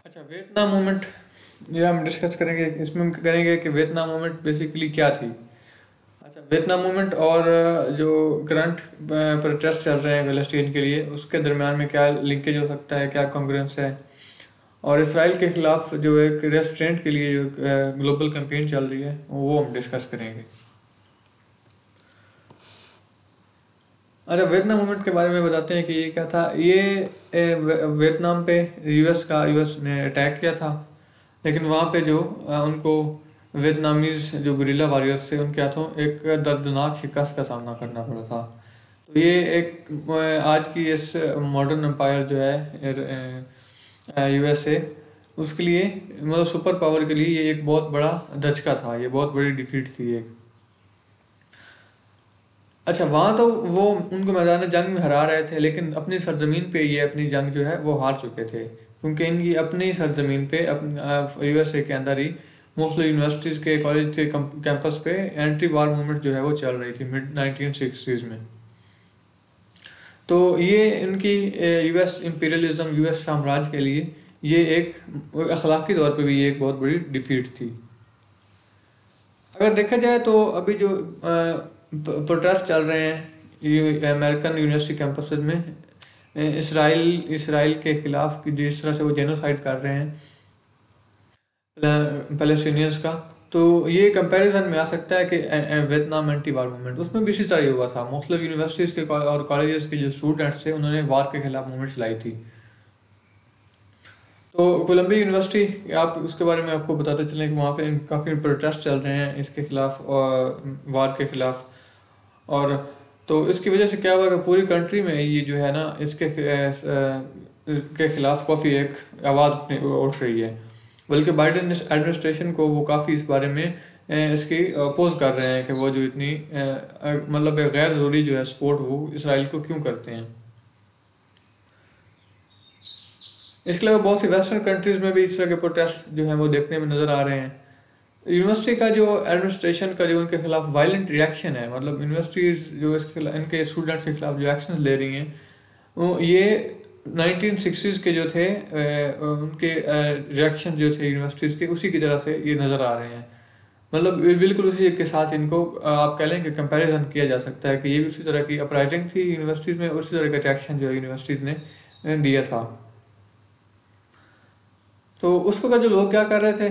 अच्छा, Vietnam movement ये हम डिस्कस करेंगे। इसमें हम करेंगे कि वियतनाम मूवमेंट बेसिकली क्या थी। अच्छा, वियतनाम मूवमेंट और जो करंट प्रोटेस्ट चल रहे हैं फ़लस्तीन के लिए, उसके दरमियान में क्या लिंकेज हो सकता है, क्या कॉन्ग्रुएंस है। और इसराइल के खिलाफ जो एक रेस्ट्रेंट के लिए जो ग्लोबल कैंपेन चल रही है वो हम डिस्कस करेंगे। अच्छा, वियतनाम मूवमेंट के बारे में बताते हैं कि ये क्या था। ये वियतनाम पे यूएस ने अटैक किया था, लेकिन वहाँ पे जो उनको वियतनामीज जो गुरिल्ला वॉरियर्स थे उनके हाथों एक दर्दनाक शिकस्त का सामना करना पड़ा था। तो ये एक आज की इस मॉडर्न एम्पायर जो है यूएसए, उसके लिए मतलब सुपर पावर के लिए ये एक बहुत बड़ा धचका था, ये बहुत बड़ी डिफीट थी एक। अच्छा, वहाँ तो वो उनको मैदान जंग में हरा रहे थे, लेकिन अपनी सरजमीन पे ये अपनी जंग जो है वो हार चुके थे, क्योंकि इनकी अपनी सरजमीन पे अपने यूएसए के अंदर ही मोस्टली यूनिवर्सिटीज़ के कॉलेज के कैंपस पे एंटी वार मूवमेंट जो है वो चल रही थी मिड 1960s में। तो ये इनकी यूएस इंपीरियलिज्म, यूएस साम्राज्य के लिए ये एक अखलाकी तौर पे भी ये एक बहुत बड़ी डिफीट थी। अगर देखा जाए तो अभी जो प्रोटेस्ट चल रहे हैं ये अमेरिकन यूनिवर्सिटी कैंपसेस में, इसराइल इसराइल के खिलाफ कि जिस तरह से वो जेनोसाइड कर रहे हैं पैलेस्टीनियंस का, तो ये कंपैरिजन में आ सकता है कि वियतनाम एंटी वार मूवमेंट उसमें भी इसी तरह ही हुआ था। मुख्तलिफ यूनिवर्सिटीज़ के और कॉलेजेस के जो स्टूडेंट्स थे उन्होंने वार के खिलाफ मूवमेंट चलाई थी। तो कोलंबिया यूनिवर्सिटी, आप उसके बारे में आपको बताते चलें कि वहाँ पे काफ़ी प्रोटेस्ट चल रहे हैं इसके खिलाफ और वार के खिलाफ। और तो इसकी वजह से क्या हुआ कि पूरी कंट्री में ये जो है ना के खिलाफ काफ़ी एक आवाज़ उठ रही है। बल्कि बाइडेन एडमिनिस्ट्रेशन को वो काफ़ी इस बारे में इसकी अपोज कर रहे हैं कि वो जो इतनी मतलब एक गैर ज़रूरी जो है सपोर्ट वो इसराइल को क्यों करते हैं। इसके अलावा बहुत सी वेस्टर्न कंट्रीज़ में भी इस तरह के प्रोटेस्ट जो हैं वो देखने में नज़र आ रहे हैं। यूनिवर्सिटी का जो एडमिनिस्ट्रेशन का जो उनके खिलाफ वायलेंट रिएक्शन है, मतलब यूनिवर्सिटीज़ जो इनके स्टूडेंट्स के खिलाफ जो एक्शंस ले रही हैं वो ये 1960s के जो थे उनके रिएक्शन जो थे यूनिवर्सिटीज़ के उसी की तरह से ये नज़र आ रहे हैं। मतलब ये बिल्कुल उसी के साथ इनको आप कह लें कि कंपैरिजन किया जा सकता है कि ये भी उसी तरह की अपराइजिंग थी यूनिवर्सिटीज़ में, उसी तरह का रिएक्शन जो है यूनिवर्सिटीज़ ने दिया था। तो उस वक़्त जो लोग क्या कर रहे थे,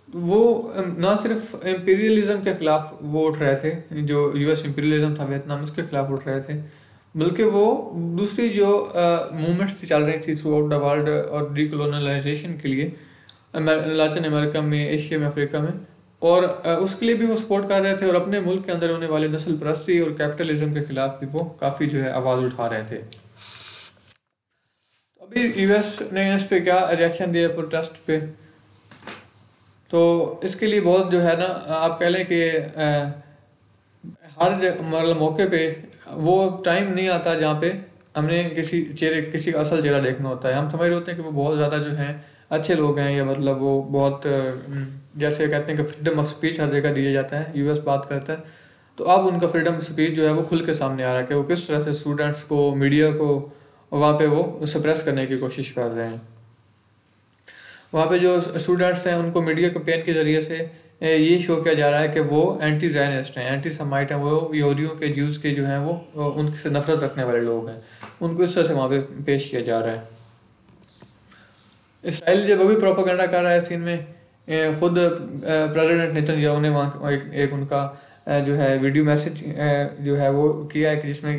वो ना सिर्फ इम्पीरियलिज़म के ख़िलाफ़ वो उठ रहे थे, जो यूएस इम्पीरियलिज़म था वियतनाम उसके ख़िलाफ़ उठ रहे थे, बल्कि वो दूसरी जो मूवमेंट्स चल रही थी थ्रू आउट द वर्ल्ड और डीकोलोनलाइजेशन के लिए लातिन अमेरिका में, एशिया में, अफ्रीका में, और उसके लिए भी वो सपोर्ट कर रहे थे, और अपने मुल्क के अंदर होने वाले नस्ल परस्ती और कैपिटलिज्म के ख़िलाफ़ भी वो काफ़ी जो है आवाज़ उठा रहे थे। तो अभी यूएस ने इस पे क्या रिएक्शन दिया प्रोटेस्ट पे, तो इसके लिए बहुत जो है ना आप कह लें कि हर मतलब मौके पे वो टाइम नहीं आता जहाँ पे हमने किसी का असल चेहरा देखना होता है। हम समझ रहे होते हैं कि वो बहुत ज़्यादा जो हैं अच्छे लोग हैं, या मतलब वो बहुत जैसे कहते हैं कि फ्रीडम ऑफ स्पीच हर जगह दिया जाता है, यूएस बात करता है। तो अब उनका फ्रीडम ऑफ स्पीच जो है वो खुल के सामने आ रहा है कि वो किस तरह से स्टूडेंट्स को, मीडिया को वहाँ पे वो सप्रेस करने की कोशिश कर रहे हैं। वहाँ पे जो स्टूडेंट्स हैं उनको मीडिया कैंपेन के ज़रिए से ये शो किया जा रहा है कि वो एंटी ज़ायनिस्ट हैं, एंटी समाइट हैं, वो यहूदियों के, ज्यूज़ के जो हैं वो उनसे नफरत रखने वाले लोग हैं, उनको इस तरह से वहाँ पे पेश किया जा रहा है। इसराइल जो वो भी प्रोपागेंडा कर रहा है सीन में, खुद प्रेसिडेंट नेतन्याहू ने वहाँ एक उनका जो है वीडियो मैसेज जो है वो किया है कि जिसमें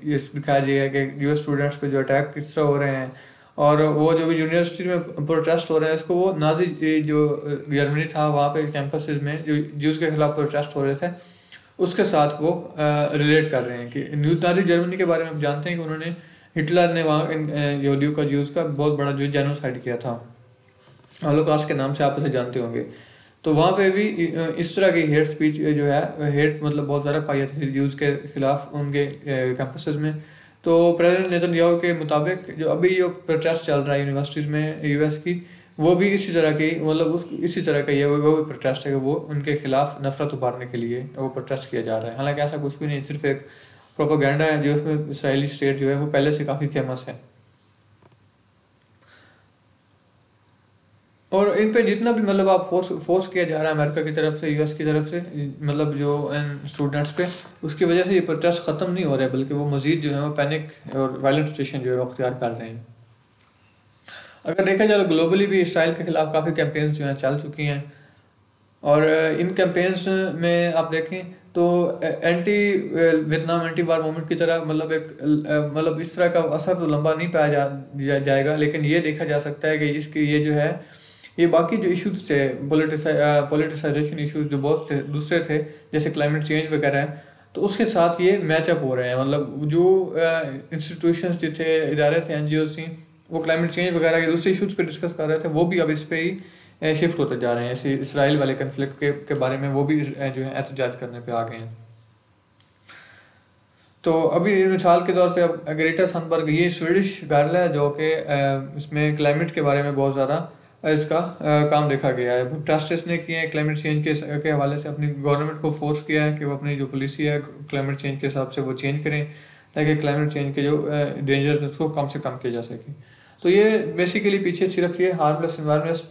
ये दिखाया गया है कि यूएस स्टूडेंट्स पे जो अटैक किस तरह हो रहे हैं, और वो जो भी यूनिवर्सिटी में प्रोटेस्ट हो रहे हैं इसको वो नाजी जो जर्मनी था वहाँ पे कैंपसेस में जो ज्यूज़ के खिलाफ प्रोटेस्ट हो रहे थे उसके साथ वो रिलेट कर रहे हैं कि नाजी जर्मनी के बारे में आप जानते हैं कि उन्होंने, हिटलर ने वहाँ यहूदियों का, ज्यूज़ का बहुत बड़ा जो जेनोसाइड किया था, हॉलोकॉस्ट के नाम से आप इसे जानते होंगे। तो वहाँ पे भी इस तरह की हेट स्पीच जो है, हेट मतलब बहुत ज़्यादा पाई जाती थी ज्यूज़ के खिलाफ उनके कैंपसेस में। तो प्रेसिडेंट नेतन्याहू के मुताबिक जो अभी जो प्रोटेस्ट चल रहा है यूनिवर्सिटीज़ में यूएस की, वो भी इसी तरह की, मतलब उस इसी तरह का ये वो भी प्रोटेस्ट है कि वो उनके खिलाफ नफरत उभारने के लिए वो प्रोटेस्ट किया जा रहा है। हालांकि ऐसा कुछ भी नहीं, सिर्फ एक प्रोपागेंडा है जो उसमें इसराइली स्टेट जो है वो पहले से काफ़ी फेमस है। और इन पे जितना भी मतलब आप फोर्स किया जा रहा है अमेरिका की तरफ से, यूएस की तरफ से, मतलब जो स्टूडेंट्स पे, उसकी वजह से ये प्रोटेस्ट ख़त्म नहीं हो रहे, बल्कि वो मज़ीद जो है वो पैनिक और वायलेंट सिचुएशन जो है वो अख्तियार कर रहे हैं। अगर देखा जाए तो ग्लोबली भी इसराइल के खिलाफ काफ़ी कैंपेन्स जो हैं चल चुकी हैं, और इन कैंपेन्स में आप देखें तो एंटी वियतनाम एंटी वार मूवमेंट की तरह मतलब मतलब इस तरह का असर तो लंबा नहीं पाया जाएगा, लेकिन ये देखा जा सकता है कि इसके ये जो है ये बाकी जो इश्यूज थे, पोलिटिसाइजेशन इश्यूज जो बहुत थे दूसरे थे, जैसे क्लाइमेट चेंज वगैरह है, तो उसके साथ ये मैचअप हो रहे हैं। मतलब जो इंस्टीट्यूशंस जो थे, इदारे थे, एनजीओज थी, वो क्लाइमेट चेंज वगैरह के दूसरे इशूज़ पे डिस्कस कर रहे थे, वो भी अब इस पे ही शिफ्ट होते जा रहे हैं। ऐसे इसराइल वाले कन्फ्लिक्ट के बारे में वो भी जो है एहतजाज करने पे आ गए हैं। तो अभी मिसाल के तौर पे अब ग्रेटा थनबर्ग, ये स्वीडिश गर्ल है जो कि इसमें क्लाइमेट के बारे में बहुत ज़्यादा इसका काम देखा गया है। प्रोटेस्ट इसने किए हैं क्लाइमेट चेंज के हवाले से, अपनी गवर्नमेंट को फोर्स किया है कि वो अपनी जो पॉलिसी है क्लाइमेट चेंज के हिसाब से वो चेंज करें, ताकि क्लाइमेट चेंज के जो डेंजर्स हैं उसको कम से कम किया जा सके। तो ये बेसिकली पीछे सिर्फ ये हार्मलेस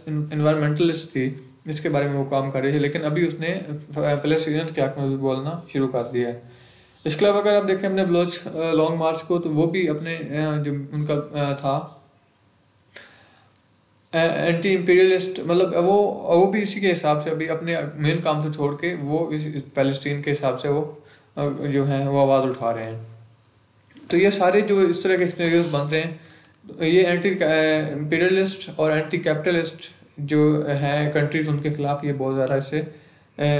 इन्वायरमेंटलिस्ट थी, इसके बारे में वो काम कर रही है, लेकिन अभी उसने पैलेस्टीनियन के हक में भी बोलना शुरू कर दिया है। इसके अलावा अगर आप देखें अपने बलोच लॉन्ग मार्च को, तो वो भी अपने जो उनका था एंटी इंपीरियलिस्ट, मतलब वो भी इसी के हिसाब से अभी अपने मेन काम से छोड़ के वो इस पैलेस्टीन के हिसाब से वो जो है वो आवाज़ उठा रहे हैं। तो ये सारे जो इस तरह के सिनेरियोज बन रहे हैं, तो ये एंटी इंपीरियलिस्ट और एंटी कैपिटलिस्ट जो हैं कंट्रीज, उनके खिलाफ ये बहुत ज़्यादा इससे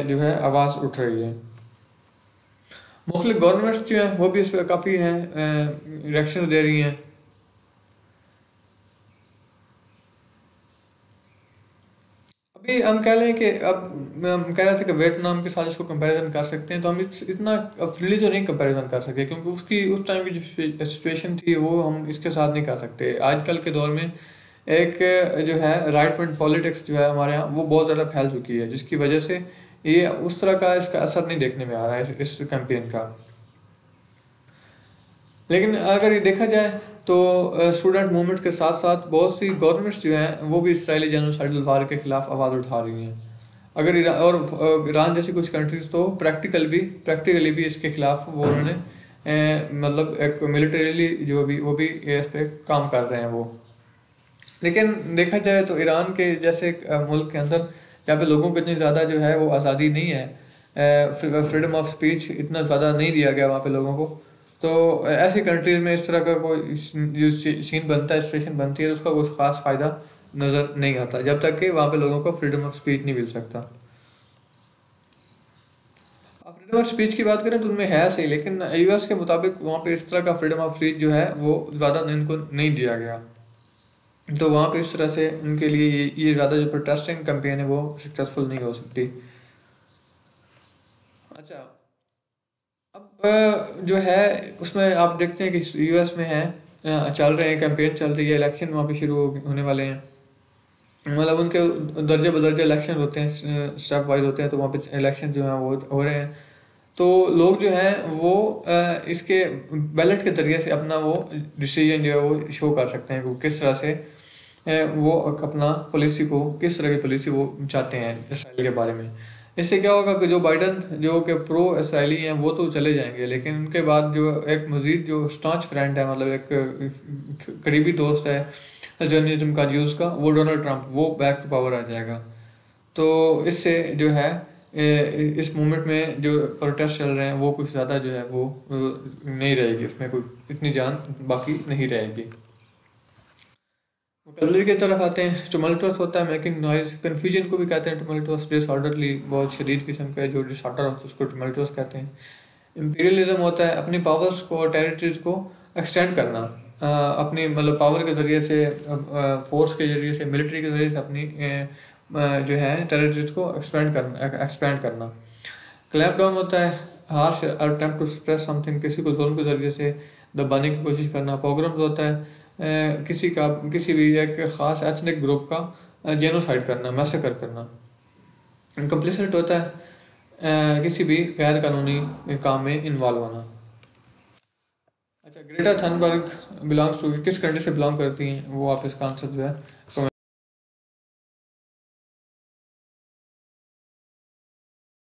जो है आवाज़ उठ रही है। मुख्तलिफ गवर्नमेंट्स जो हैं वो भी इस पर काफ़ी हैं रिएक्शन दे रही हैं। अभी हम कह लें कि अब हम कह रहे थे कि वियतनाम के साथ इसको कंपैरिजन कर सकते हैं, तो हम इतना फ्रीली तो नहीं कंपैरिजन कर सकते, क्योंकि उसकी उस टाइम की जो सिचुएशन थी वो हम इसके साथ नहीं कर सकते। आजकल के दौर में एक जो है राइट विंग पॉलिटिक्स जो है हमारे यहाँ वो बहुत ज़्यादा फैल चुकी है, जिसकी वजह से ये उस तरह का इसका असर नहीं देखने में आ रहा है इस कैंपेन का। लेकिन अगर ये देखा जाए तो स्टूडेंट मूवमेंट के साथ साथ बहुत सी गवर्नमेंट्स जो हैं वो भी इसराइली जेनोसाइडल वार के खिलाफ आवाज़ उठा रही हैं। अगर ईरान जैसी कुछ कंट्रीज तो प्रैक्टिकली भी इसके खिलाफ वो उन्होंने मतलब एक मिलिटरीली जो भी वो भी इस पे काम कर रहे हैं वो। लेकिन देखा जाए तो ईरान के जैसे मुल्क के अंदर जहाँ पे लोगों को इतनी ज़्यादा जो है वो आज़ादी नहीं है, फ्रीडम ऑफ स्पीच इतना ज़्यादा नहीं दिया गया वहाँ पे लोगों को, तो ऐसी कंट्रीज़ में इस तरह का कोई जो सीन बनता है, सिचुएशन बनती है, तो उसका कोई ख़ास फ़ायदा नज़र नहीं आता जब तक कि वहाँ पे लोगों को फ्रीडम ऑफ स्पीच नहीं मिल सकता। आप फ्रीडम ऑफ स्पीच की बात करें तो उनमें है सही, लेकिन यूएस के मुताबिक वहाँ पे इस तरह का फ्रीडम ऑफ स्पीच जो है वो ज़्यादा इनको नहीं दिया गया, तो वहाँ पे इस तरह से उनके लिए ये ज़्यादा जो प्रोटेस्टिंग कैंपेन है वो सक्सेसफुल नहीं हो सकती। अच्छा, अब जो है उसमें आप देखते हैं कि यूएस में है चल रहे हैं, कैंपेन चल रही है, इलेक्शन वहाँ पे शुरू होने वाले हैं। मतलब उनके दर्जे बदर्जे इलेक्शन होते हैं, स्टेप वाइज होते हैं, तो वहाँ पे इलेक्शन जो हैं वो हो रहे हैं। तो लोग जो हैं वो इसके बैलेट के ज़रिए से अपना वो डिसीजन जो है वो शो कर सकते हैं, वो किस तरह से वो अपना पॉलिसी को, किस तरह की पॉलिसी वो चाहते हैं इसराइल के बारे में। इससे क्या होगा कि जो बाइडन जो कि प्रो इसराइली हैं वो तो चले जाएंगे, लेकिन उनके बाद जो एक मज़ीद जो स्टांच फ्रेंड है, मतलब एक करीबी दोस्त है जर्नलिज्म का, यूज़ का, वो डोनाल्ड ट्रंप, वो बैक टू पावर आ जाएगा। तो इससे जो है इस मूवमेंट में जो प्रोटेस्ट चल रहे हैं वो कुछ ज़्यादा जो है वो नहीं रहेगी, उसमें कोई इतनी जान बाकी नहीं रहेगी। वोकेबलरी की तरफ आते हैं। टुमल्टुअस होता है मेकिंग नॉइज, कन्फ्यूजन को भी कहते हैं टुमल्टुअस, डिसऑर्डरली, बहुत शदीद किस्म का जो डिसऑर्डर होता है उसको टुमल्टुअस कहते हैं। इंपीरियलिज्म होता है अपनी पावर्स को और टेरिटरीज को एक्सटेंड करना, अपनी मतलब पावर के ज़रिए से, फोर्स के ज़रिए से, मिलिट्री के ज़रिए से अपनी जो है टेरिटरीज को एक्सपेंड करना। क्लैप डाउन होता है harsh attempt to suppress something, किसी को जुल्म के ज़रिए से दबाने की कोशिश करना। पोग्राम्स होता है किसी भी एक ख़ास एथनिक ग्रुप का जेनोसाइड करना, मैसेकर करना। कंप्लिसिट होता है किसी भी गैर कानूनी काम में इन्वॉल्व होना। अच्छा, ग्रेटा थनबर्ग बिलोंग्स टू, किस कंट्री से बिलोंग करती हैं वो आप इसका आंसर जो है